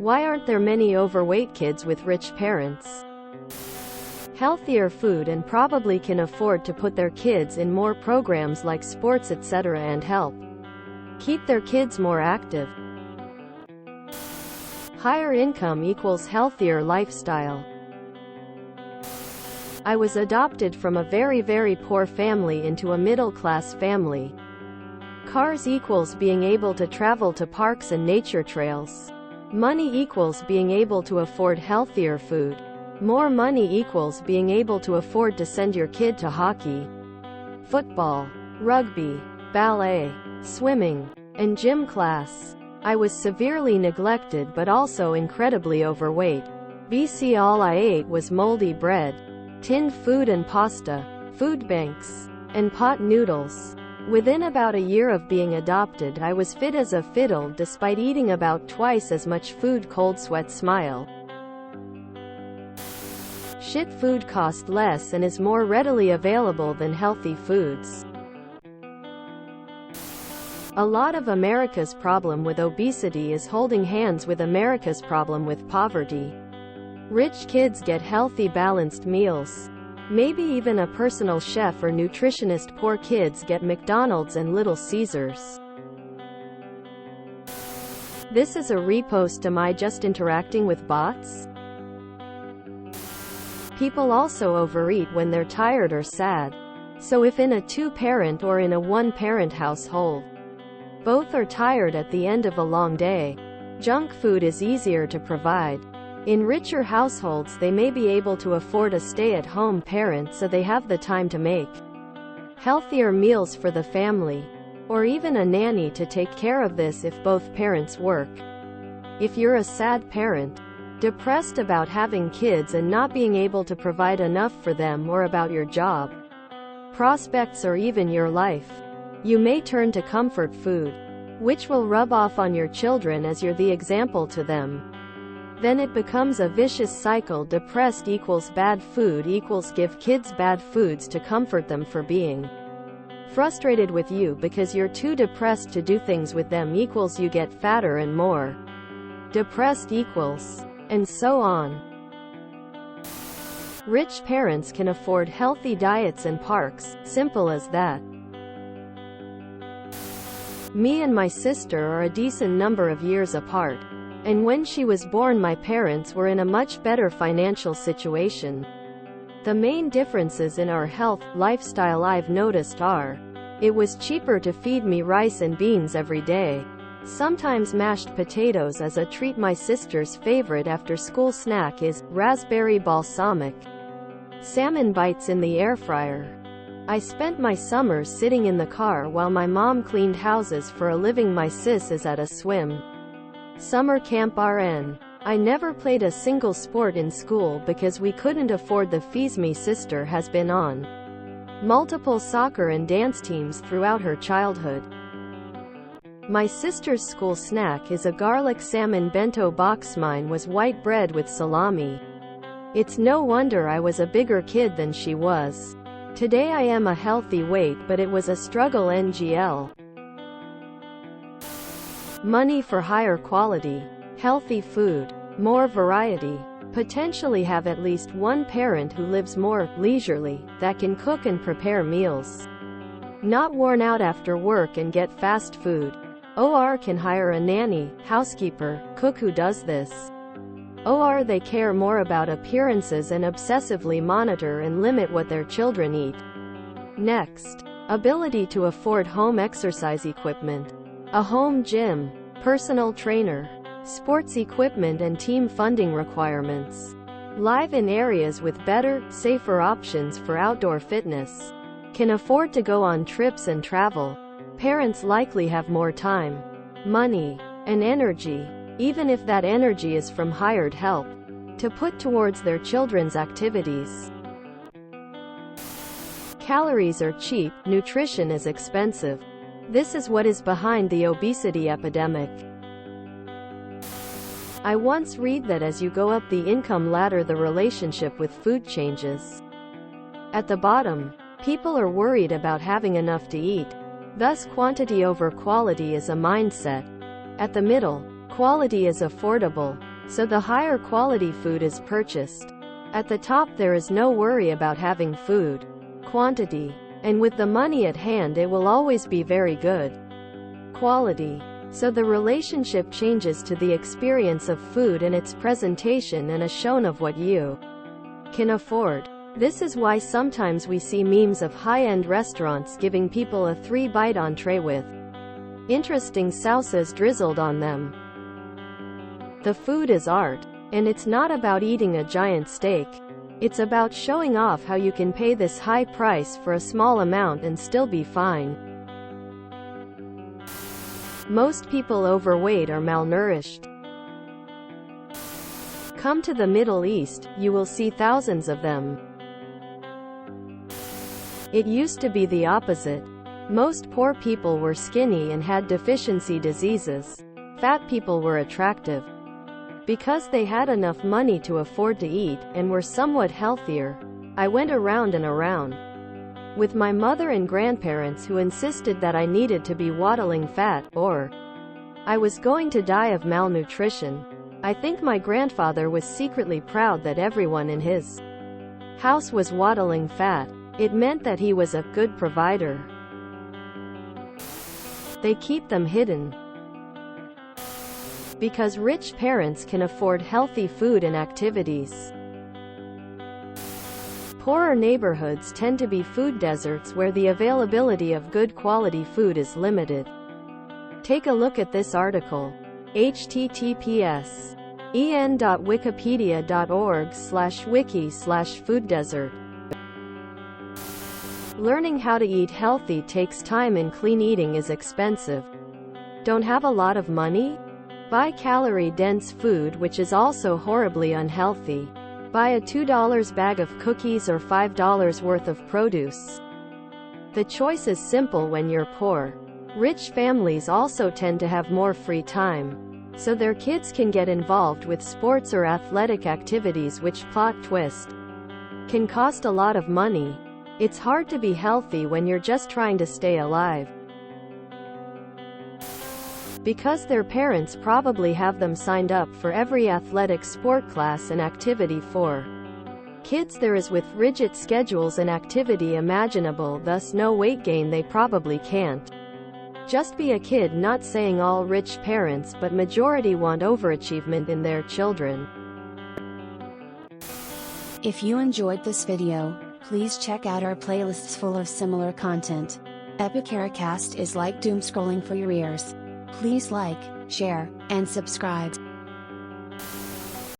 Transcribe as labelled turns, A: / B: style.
A: Why aren't there many overweight kids with rich parents? Healthier food and probably can afford to put their kids in more programs like sports etc. and help keep their kids more active. Higher income equals healthier lifestyle. I was adopted from a very poor family into a middle-class family. Cars equals being able to travel to parks and nature trails. Money equals being able to afford healthier food. More money equals being able to afford to send your kid to hockey, football, rugby, ballet, swimming, and gym class. I was severely neglected but also incredibly overweight. BC all I ate was moldy bread, tinned food and pasta, food banks, and pot noodles. Within about a year of being adopted, I was fit as a fiddle despite eating about twice as much food. Cold sweat smile. Shit food costs less and is more readily available than healthy foods. A lot of America's problem with obesity is holding hands with America's problem with poverty. Rich kids get healthy balanced meals. Maybe even a personal chef or nutritionist. Poor kids get McDonald's and Little Caesars. This is a repost. Am I just interacting with bots? People also overeat when they're tired or sad. So if in a two-parent or in a one-parent household, both are tired at the end of a long day, junk food is easier to provide. In richer households, they may be able to afford a stay-at-home parent so they have the time to make healthier meals for the family, or even a nanny to take care of this if both parents work. If you're a sad parent, depressed about having kids and not being able to provide enough for them, or about your job prospects or even your life, you may turn to comfort food, which will rub off on your children as you're the example to them. Then it becomes a vicious cycle. Depressed equals bad food equals give kids bad foods to comfort them for being frustrated with you because you're too depressed to do things with them equals you get fatter and more depressed equals, and so on. Rich parents can afford healthy diets and parks, simple as that. Me and my sister are a decent number of years apart, and when she was born my parents were in a much better financial situation. The main differences in our health, lifestyle I've noticed are, it was cheaper to feed me rice and beans every day, sometimes mashed potatoes as a treat. My sister's favorite after-school snack is raspberry balsamic salmon bites in the air fryer. I spent my summers sitting in the car while my mom cleaned houses for a living. My sis is at a swim summer camp RN. I never played a single sport in school because we couldn't afford the fees. My sister has been on multiple soccer and dance teams throughout her childhood. My sister's school snack is a garlic salmon bento box. Mine was white bread with salami. It's no wonder I was a bigger kid than she was. Today I am a healthy weight, but it was a struggle. NGL. Money for higher quality, healthy food, more variety. Potentially have at least one parent who lives more leisurely, that can cook and prepare meals. Not worn out after work and get fast food. Or can hire a nanny, housekeeper, cook who does this. Or they care more about appearances and obsessively monitor and limit what their children eat. Next, ability to afford home exercise equipment, a home gym, personal trainer, sports equipment and team funding requirements. Live in areas with better, safer options for outdoor fitness. Can afford to go on trips and travel. Parents likely have more time, money, and energy, even if that energy is from hired help, to put towards their children's activities. Calories are cheap, nutrition is expensive. This is what is behind the obesity epidemic. I once read that as you go up the income ladder, the relationship with food changes. At the bottom, people are worried about having enough to eat. Thus, quantity over quality is a mindset. At the middle, quality is affordable. so the higher quality food is purchased. At the top there is no worry about having food quantity, and with the money at hand it will always be very good quality. So the relationship changes to the experience of food and its presentation and a shown of what you can afford. This is why sometimes we see memes of high-end restaurants giving people a 3-bite entree with interesting salsas drizzled on them. The food is art, and it's not about eating a giant steak. It's about showing off how you can pay this high price for a small amount and still be fine. Most people overweight or malnourished. Come to the Middle East, you will see thousands of them. It used to be the opposite. Most poor people were skinny and had deficiency diseases. Fat people were attractive because they had enough money to afford to eat, and were somewhat healthier. I went around and around with my mother and grandparents who insisted that I needed to be waddling fat, or I was going to die of malnutrition. I think my grandfather was secretly proud that everyone in his house was waddling fat. It meant that he was a good provider. They keep them hidden because rich parents can afford healthy food and activities. Poorer neighborhoods tend to be food deserts where the availability of good quality food is limited. Take a look at this article. https://en.wikipedia.org/wiki/food-desert. Learning how to eat healthy takes time and clean eating is expensive. Don't have a lot of money? Buy calorie-dense food which is also horribly unhealthy. Buy a $2 bag of cookies or $5 worth of produce. The choice is simple when you're poor. Rich families also tend to have more free time, so their kids can get involved with sports or athletic activities which, plot twist, can cost a lot of money. It's hard to be healthy when you're just trying to stay alive, because their parents probably have them signed up for every athletic sport class and activity for kids there is, with rigid schedules and activity imaginable, thus no weight gain. They probably can't just be a kid. Not saying all rich parents, but majority want overachievement in their children.
B: If you enjoyed this video, please check out our playlists full of similar content. Epicaricast is like doom scrolling for your ears. Please like, share, and subscribe.